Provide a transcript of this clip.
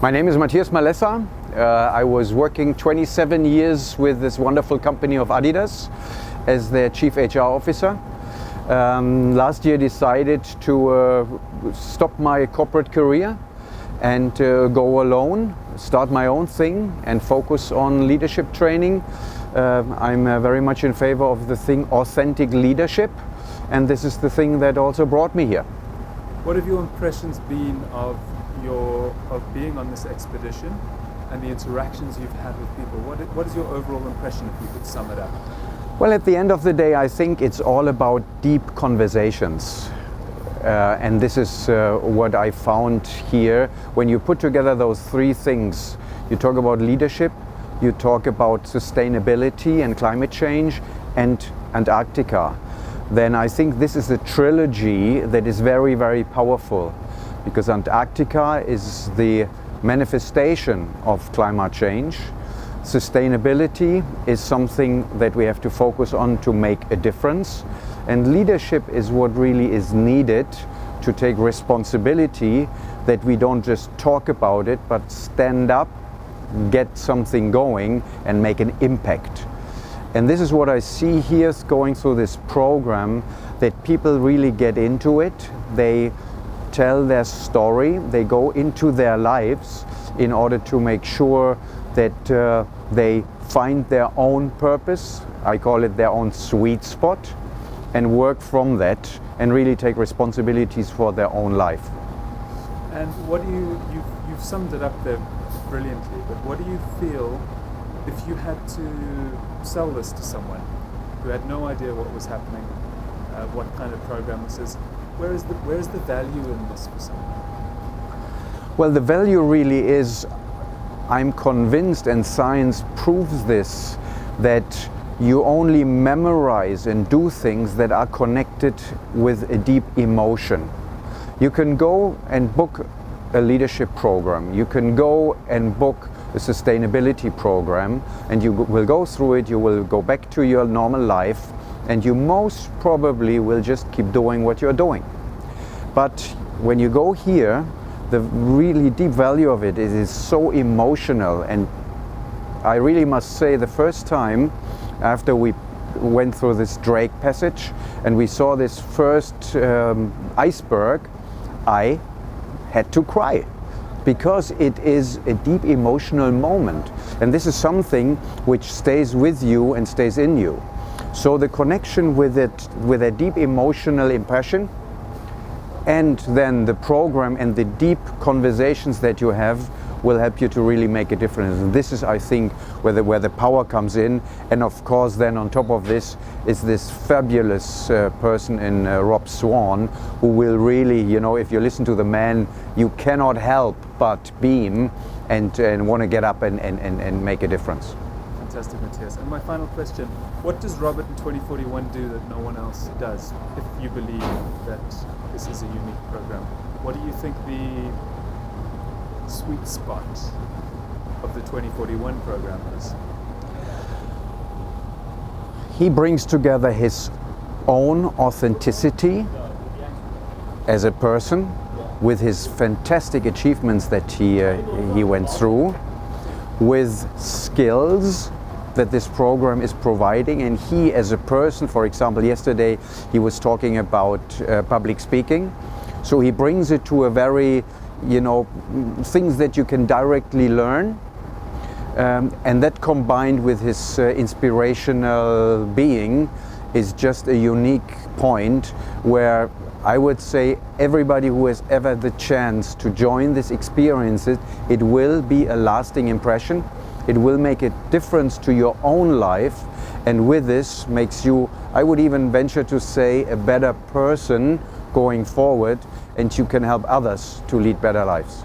My name is Matthias Malessa. I was working 27 years with this wonderful company of Adidas as their Chief HR Officer. Last year decided to stop my corporate career and go alone, start my own thing and focus on leadership training. I'm very much in favor of the thing authentic leadership, and this is the thing that also brought me here. What have your impressions been of being on this expedition and the interactions you've had with people? What is your overall impression, if you could sum it up? Well, at the end of the day, I think it's all about deep conversations. And this is what I found here. When you put together those three things, you talk about leadership, you talk about sustainability and climate change, and Antarctica, then I think this is a trilogy that is very, very powerful. Because Antarctica is the manifestation of climate change. Sustainability is something that we have to focus on to make a difference. And leadership is what really is needed to take responsibility, that we don't just talk about it, but stand up, get something going and make an impact. And this is what I see here going through this program, that people really get into it. They tell their story, they go into their lives in order to make sure that they find their own purpose, I call it their own sweet spot, and work from that and really take responsibilities for their own life. And what do you've summed it up there brilliantly, but what do you feel if you had to sell this to someone who had no idea what was happening, what kind of program this is? Where is the value in this for someone? Well, the value really is, I'm convinced, and science proves this, that you only memorize and do things that are connected with a deep emotion. You can go and book a leadership program, you can go and book a sustainability program, and you will go through it, you will go back to your normal life, and you most probably will just keep doing what you're doing. But when you go here, the really deep value of it is so emotional. And I really must say, the first time after we went through this Drake passage and we saw this first iceberg, I had to cry, because it is a deep emotional moment. And this is something which stays with you and stays in you. So the connection with it, with a deep emotional impression, and then the program and the deep conversations that you have will help you to really make a difference. And this is, I think, where the power comes in. And of course, then on top of this is this fabulous person in Rob Swan, who will really, if you listen to the man, you cannot help but beam and want to get up and make a difference. Fantastic, Matthias. And my final question, what does Robert in 2041 do that no one else does, if you believe that this is a unique program? What do you think the sweet spot of the 2041 program is? He brings together his own authenticity as a person with his fantastic achievements that he went through, with skills that this program is providing, and he as a person, for example, yesterday he was talking about public speaking, so he brings it to a very, things that you can directly learn, and that combined with his inspirational being is just a unique point where I would say everybody who has ever the chance to join this experience, it will be a lasting impression. It will make a difference to your own life, and with this makes you, I would even venture to say, a better person going forward, and you can help others to lead better lives.